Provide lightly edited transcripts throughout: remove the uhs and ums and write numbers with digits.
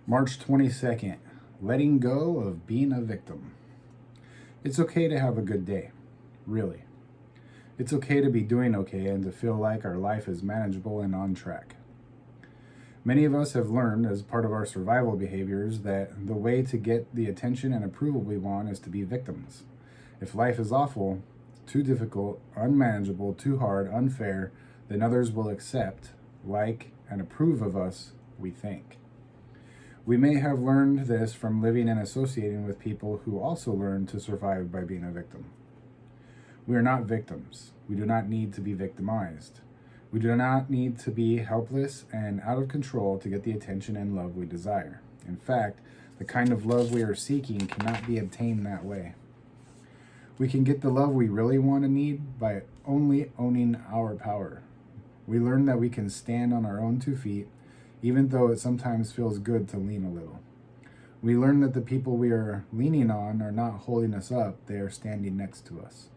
March 22nd, letting go of being a victim. It's okay to have a good day, really. It's okay to be doing okay and to feel like our life is manageable and on track. Many of us have learned as part of our survival behaviors that the way to get the attention and approval we want is to be victims. If life is awful, too difficult, unmanageable, too hard, unfair, then others will accept, like, and approve of us, we think. We may have learned this from living and associating with people who also learned to survive by being a victim. We are not victims. We do not need to be victimized. We do not need to be helpless and out of control to get the attention and love we desire. In fact, the kind of love we are seeking cannot be obtained that way. We can get the love we really want and need by only owning our power. We learn that we can stand on our own 2 feet, even though it sometimes feels good to lean a little. We learn that the people we are leaning on are not holding us up, they are standing next to us.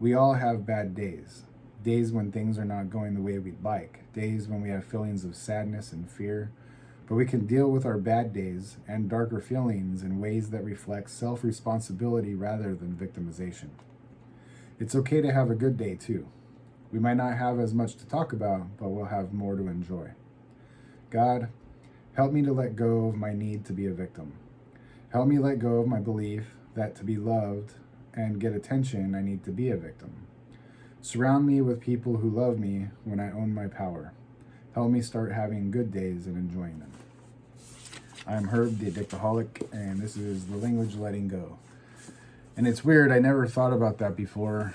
We all have bad days. Days when things are not going the way we'd like. Days when we have feelings of sadness and fear. But we can deal with our bad days and darker feelings in ways that reflect self-responsibility rather than victimization. It's okay to have a good day too. We might not have as much to talk about, but we'll have more to enjoy. God, help me to let go of my need to be a victim. Help me let go of my belief that to be loved and get attention, I need to be a victim. Surround me with people who love me when I own my power. Help me start having good days and enjoying them. I'm Herb, the Addictaholic, and this is the language letting go. And it's weird, I never thought about that before.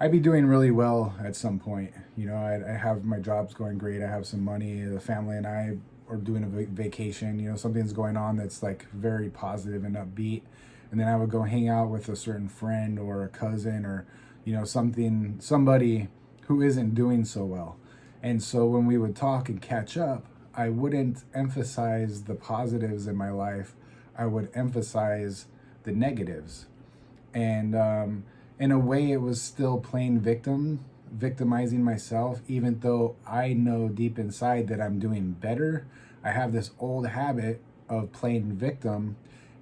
I'd be doing really well at some point. You know, I have my job's going great. I have some money. The family and I are doing a vacation. You know, something's going on that's like very positive and upbeat. And then I would go hang out with a certain friend or a cousin or, you know, somebody who isn't doing so well. And so when we would talk and catch up, I wouldn't emphasize the positives in my life. I would emphasize the negatives. And in a way, it was still playing victimizing myself, even though I know deep inside that I'm doing better. I have this old habit of playing victim,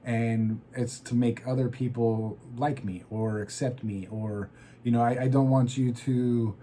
and it's to make other people like me or accept me, or, you know, I don't want you to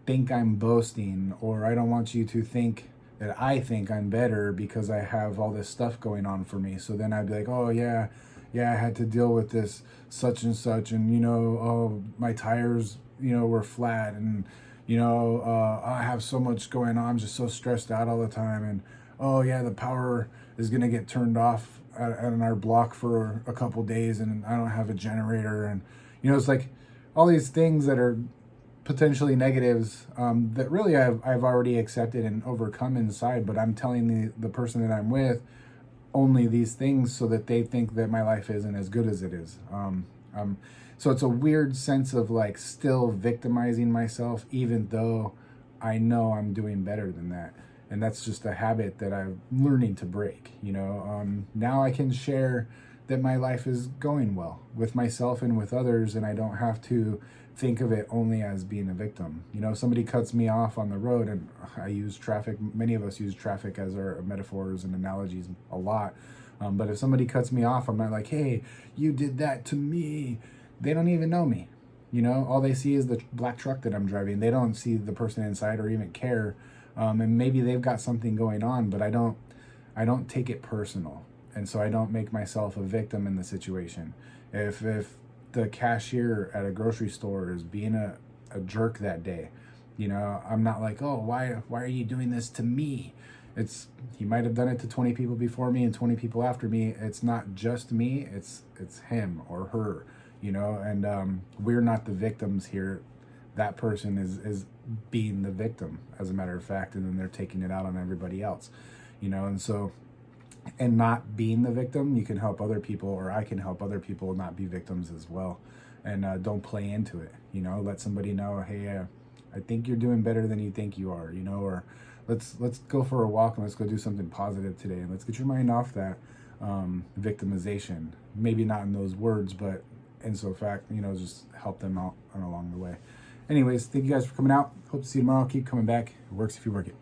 think I'm boasting, or I don't want you to think that I think I'm better because I have all this stuff going on for me. So then I'd be like, oh yeah, I had to deal with this such and such, and, you know, oh, my tires, you know, were flat, and, you know, I have so much going on, I'm just so stressed out all the time, and, oh yeah, the power is gonna get turned off at our block for a couple days, and I don't have a generator, and, you know, it's like all these things that are potentially negatives that really I've already accepted and overcome inside, but I'm telling the person that I'm with only these things so that they think that my life isn't as good as it is. So it's a weird sense of like still victimizing myself, even though I know I'm doing better than that. And that's just a habit that I'm learning to break, you know. Now I can share that my life is going well with myself and with others, and I don't have to think of it only as being a victim. You know, if somebody cuts me off on the road, and I use traffic, many of us use traffic as our metaphors and analogies a lot. But if somebody cuts me off, I'm not like, hey, you did that to me. They don't even know me. You know, all they see is the black truck that I'm driving. They don't see the person inside or even care. And maybe they've got something going on, but I don't take it personal. And so I don't make myself a victim in the situation. If the cashier at a grocery store is being a jerk that day, you know, I'm not like, oh, why are you doing this to me? He might have done it to 20 people before me and 20 people after me. It's not just me, it's him or her, you know, and we're not the victims here. That person is being the victim, as a matter of fact, and then they're taking it out on everybody else, you know. And so, and not being the victim, you can help other people, or I can help other people not be victims as well. And don't play into it, you know. Let somebody know, hey, I think you're doing better than you think you are, you know, or let's go for a walk and let's go do something positive today, and let's get your mind off that victimization. Maybe not in those words, but in so fact, you know, just help them out along the way. Anyways, thank you guys for coming out. Hope to see you tomorrow. Keep coming back. It works if you work it.